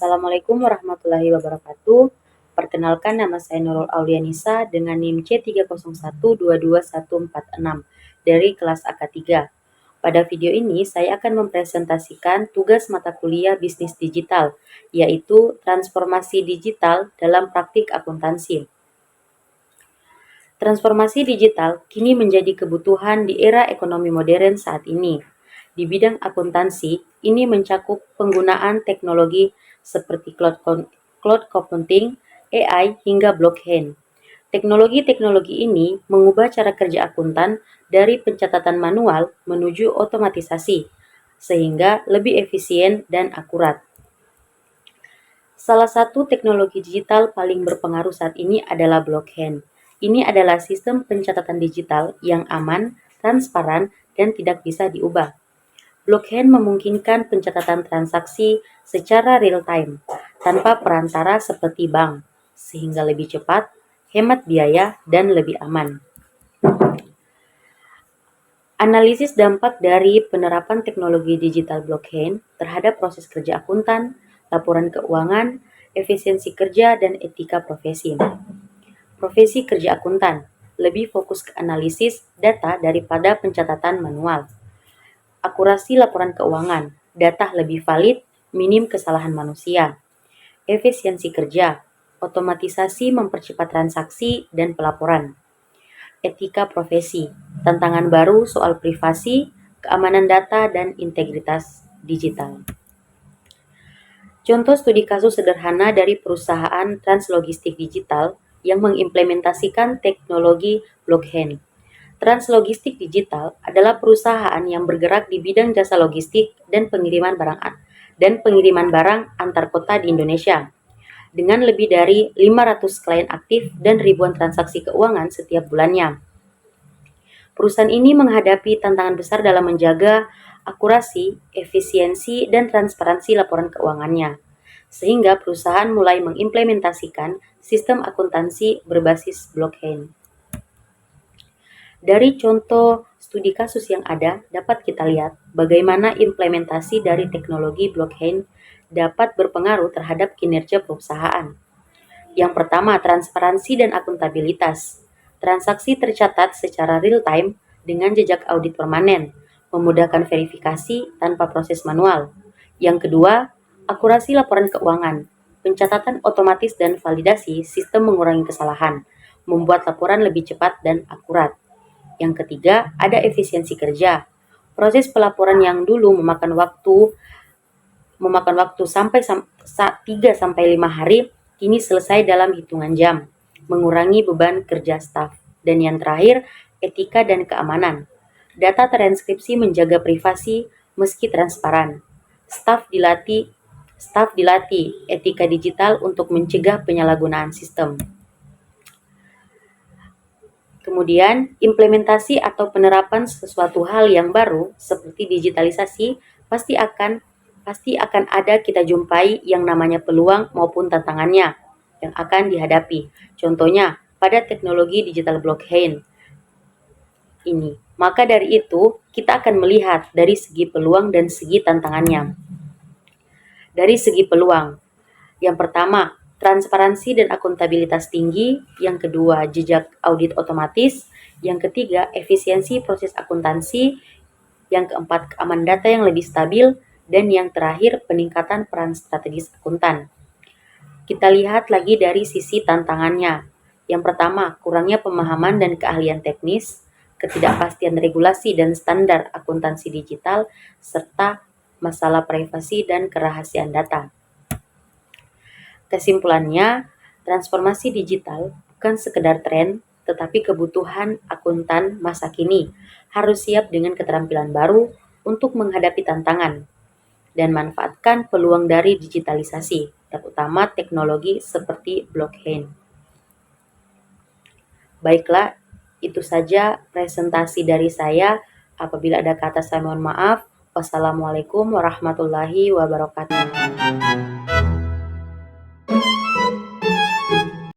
Assalamualaikum warahmatullahi wabarakatuh. Perkenalkan, nama saya Nurul Aulianisa dengan NIM C301224146 dari kelas AK3. Pada video ini saya akan mempresentasikan tugas mata kuliah bisnis digital, yaitu transformasi digital dalam praktik akuntansi. Transformasi digital kini menjadi kebutuhan di era ekonomi modern saat ini. Di bidang akuntansi, ini mencakup penggunaan teknologi seperti cloud computing, AI, hingga blockchain. Teknologi-teknologi ini mengubah cara kerja akuntan dari pencatatan manual menuju otomatisasi, sehingga lebih efisien dan akurat. Salah satu teknologi digital paling berpengaruh saat ini adalah blockchain. Ini adalah sistem pencatatan digital yang aman, transparan, dan tidak bisa diubah. Blockchain memungkinkan pencatatan transaksi secara real-time, tanpa perantara seperti bank, sehingga lebih cepat, hemat biaya, dan lebih aman. Analisis dampak dari penerapan teknologi digital blockchain terhadap proses kerja akuntan, laporan keuangan, efisiensi kerja, dan etika profesi. Profesi kerja akuntan lebih fokus ke analisis data daripada pencatatan manual. Akurasi laporan keuangan, data lebih valid, minim kesalahan manusia. Efisiensi kerja, otomatisasi mempercepat transaksi dan pelaporan. Etika profesi, tantangan baru soal privasi, keamanan data, dan integritas digital. Contoh studi kasus sederhana dari perusahaan translogistik digital yang mengimplementasikan teknologi blockchain. Translogistik Digital adalah perusahaan yang bergerak di bidang jasa logistik dan pengiriman barang antar kota di Indonesia. Dengan lebih dari 500 klien aktif dan ribuan transaksi keuangan setiap bulannya. Perusahaan ini menghadapi tantangan besar dalam menjaga akurasi, efisiensi, dan transparansi laporan keuangannya. Sehingga perusahaan mulai mengimplementasikan sistem akuntansi berbasis blockchain. Dari contoh studi kasus yang ada, dapat kita lihat bagaimana implementasi dari teknologi blockchain dapat berpengaruh terhadap kinerja perusahaan. Yang pertama, transparansi dan akuntabilitas. Transaksi tercatat secara real-time dengan jejak audit permanen, memudahkan verifikasi tanpa proses manual. Yang kedua, akurasi laporan keuangan. Pencatatan otomatis dan validasi sistem mengurangi kesalahan, membuat laporan lebih cepat dan akurat. Yang ketiga, ada efisiensi kerja. Proses pelaporan yang dulu memakan waktu sampai 3-5 hari, kini selesai dalam hitungan jam, mengurangi beban kerja staf. Dan yang terakhir, etika dan keamanan. Data transkripsi menjaga privasi meski transparan. Staf dilatih etika digital untuk mencegah penyalahgunaan sistem. Kemudian, implementasi atau penerapan sesuatu hal yang baru seperti digitalisasi pasti akan ada kita jumpai yang namanya peluang maupun tantangannya yang akan dihadapi. Contohnya, pada teknologi digital blockchain ini. Maka dari itu, kita akan melihat dari segi peluang dan segi tantangannya. Dari segi peluang, yang pertama, transparansi dan akuntabilitas tinggi. Yang kedua, jejak audit otomatis. Yang ketiga, efisiensi proses akuntansi. Yang keempat, keamanan data yang lebih stabil. Dan yang terakhir, peningkatan peran strategis akuntan. Kita lihat lagi dari sisi tantangannya. Yang pertama, kurangnya pemahaman dan keahlian teknis, ketidakpastian regulasi dan standar akuntansi digital, serta masalah privasi dan kerahasiaan data. Kesimpulannya, transformasi digital bukan sekedar tren, tetapi kebutuhan akuntan masa kini harus siap dengan keterampilan baru untuk menghadapi tantangan dan manfaatkan peluang dari digitalisasi, terutama teknologi seperti blockchain. Baiklah, itu saja presentasi dari saya. Apabila ada kata saya mohon maaf. Wassalamualaikum warahmatullahi wabarakatuh.